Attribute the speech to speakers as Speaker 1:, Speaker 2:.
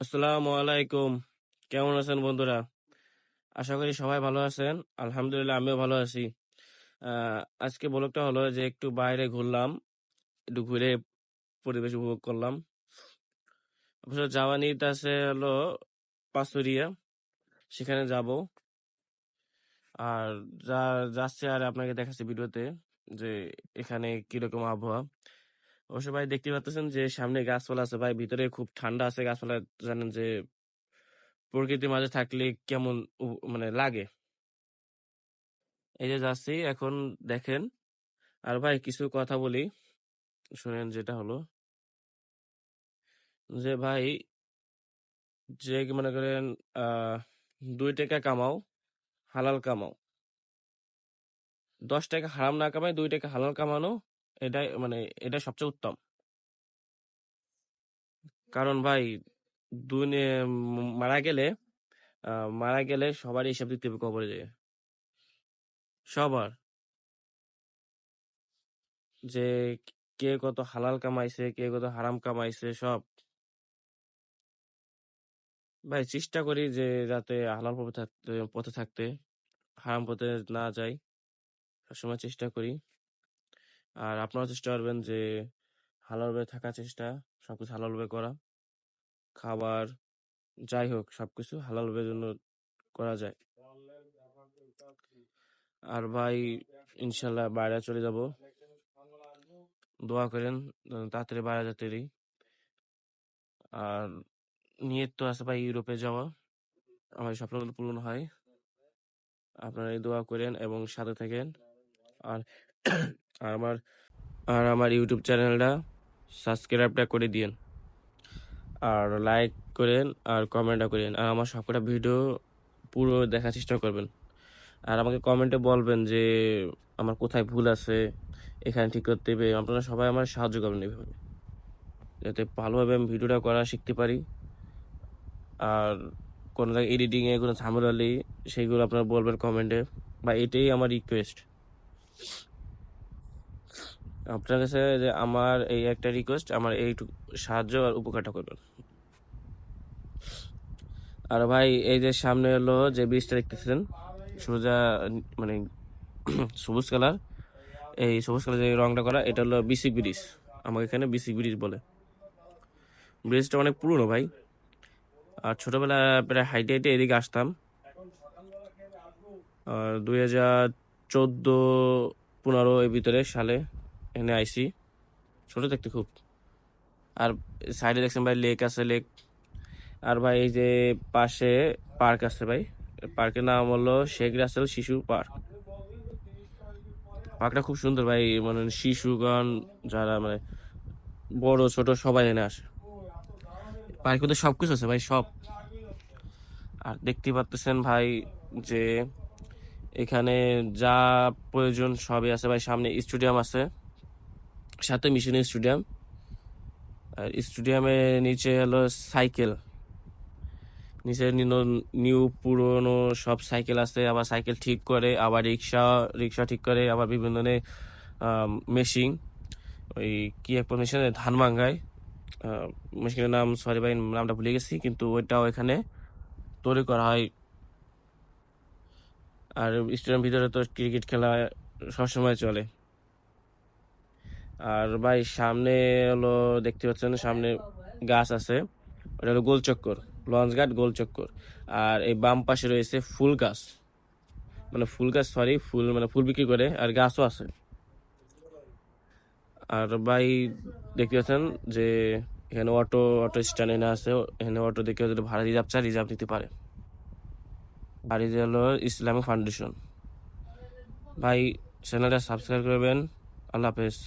Speaker 1: আসসালামু আলাইকুম। কেমন আছেন বন্ধুরা? আশা করি সবাই ভালো আছেন। আলহামদুলিল্লাহ আমিও ভালো আছি। আজকে ব্লগটা হলো যে একটু বাইরে ঘুরলাম, একটু ঘুরে পরিবেশ উপভোগ করলাম। অবশ্য যাওয়া নিয়ত আছে হলো পাঁচুরিয়া, সেখানে যাব। আর যা যাচ্ছে আর আপনাকে দেখাচ্ছি ভিডিওতে যে এখানে কিরকম আবহাওয়া। অবশ্য ভাই দেখতে পাচ্ছেন যে সামনে গাছপালা আছে ভাই, ভিতরে খুব ঠান্ডা আছে। গাছপালা জানেন যে প্রকৃতির মাঝে থাকলে কেমন মানে লাগে। এই যে যাচ্ছি এখন, দেখেন। আর ভাই কিছু কথা বলি, শুনেন। যেটা হলো যে ভাই, যে কি মনে করেন, 2 টাকা কামাও, হালাল কামাও। 10 টাকা হারাম না কামাই, 2 টাকা হালাল কামানো, এটাই মানে এটা সবচেয়ে উত্তম। কারণ ভাই দুনিয়া মারা গেলে সবারই হিসাব দিতে হবে কবরে যেয়ে, সবার। যে কে কত হালাল কামাইছে, কে কত হারাম কামাইছে, সব। ভাই চেষ্টা করি যে যাতে হালাল পথে থাকতে হারাম পথে না যাই, সবসময় চেষ্টা করি। আর আপনারাও চেষ্টা করবেন যে হালালভাবে থাকার চেষ্টা, সবকিছু হালালভাবে করা, খাবার যাই হোক সবকিছু হালালভাবে জন্য করা যায়। আর ভাই ইনশাল্লাহ বাইরে চলে যাব, দোয়া করেন তাড়াতাড়ি বাইরে যেতেই। আর নিয়ত তো আছে ভাই ইউরোপে যাওয়া, আমার স্বপ্নগুলো পূরণ হয়। আপনারা এই দোয়া করেন এবং সাথে থাকেন। আর আর আমার আমার ইউটিউব চ্যানেলটা সাবস্ক্রাইবটা করে দিন, আর লাইক করেন, আর কমেন্টও করেন, আর আমার সবকটা ভিডিও পুরো দেখার চেষ্টা করবেন। আর আমাকে কমেন্টে বলবেন যে আমার কোথায় ভুল আছে, এখানে ঠিক করতে হবে। আপনারা সবাই আমার সাহায্য করবেন এইভাবে, যাতে ভালোভাবে আমি ভিডিওটা করা শিখতে পারি। আর কোনো জায়গায় এডিটিংয়ে কোনো ঝামেলা হলে সেইগুলো আপনারা বলবেন কমেন্টে, বা এটাই আমার রিকোয়েস্ট আপনার কাছে, যে আমার এই একটা রিকোয়েস্ট, আমার এইটুকু সাহায্য আর উপকারটা করবেন। আর ভাই এই যে সামনে হলো যে ব্রিজটা দেখতেছেন, সোজা মানে সবুজ কালার, এই সবুজ কালার যে রংটা করা, এটা হলো বিসিক ব্রিজ। আমাকে এখানে বিসিক ব্রিজ বলে। ব্রিজটা অনেক পুরনো ভাই। আর ছোটবেলা প্রায় হাইটে হাইটে এদিকে আসতাম। আর 2014-15 এর ভিতরে সালে এখানে আইসি, ছোট থাকতে খুব। আর সাইডে দেখছেন ভাই লেক আছে, লেক। আর ভাই এই যে পাশে পার্ক আছে ভাই, পার্কের নাম হলো শেখ রাসেল শিশু পার্ক। পার্কটা খুব সুন্দর ভাই, মানে শিশুগণ যারা মানে বড় ছোট সবাই এনে আসে। পার্কের মধ্যে সবকিছু আছে ভাই, সব। আর দেখতে পাচ্ছেন ভাই যে এখানে যা প্রয়োজন সবই আছে ভাই। সামনে স্টেডিয়াম আছে, সাথে মিশন স্টেডিয়াম। আর স্টেডিয়ামের নিচে হলো সাইকেল, নিচে নিউ পুরনো সব সাইকেল আছে। আবার সাইকেল ঠিক করে, আবার রিক্সা রিক্সা ঠিক করে, আবার বিভিন্ন ধরনের মেশিন, ওই কি এক মেশিন ধান ভাঙ্গায়, মেশিনের নাম সরি ভাই, নামটা ভুলে গেছি, কিন্তু ওইটাও এখানে তৈরি করা হয়। আর স্টেডিয়ামের ভিতরে তো ক্রিকেট খেলা সবসময় চলে। আর ভাই সামনে হলো দেখতে পাচ্ছেন, সামনে গাছ আছে, ওটা হলো গোল চক্কর, লঞ্চ ঘাট গোল চক্কর। আর এই বাম পাশে রয়েছে ফুল গাছ, মানে ফুল গাছ সরি, ফুল মানে ফুল বিক্রি করে, আর গাছও আছে। আর ভাই দেখতে পাচ্ছেন যে এখানে অটো স্ট্যান্ড এনে আছে, এখানে অটো দেখে যদি ভাড়া রিজার্ভ চায় রিজার্ভ নিতে পারে। আর এই যে হলো ইসলামিক ফাউন্ডেশন। ভাই চ্যানেলটা সাবস্ক্রাইব করবেন। আল্লাহ হাফেজ।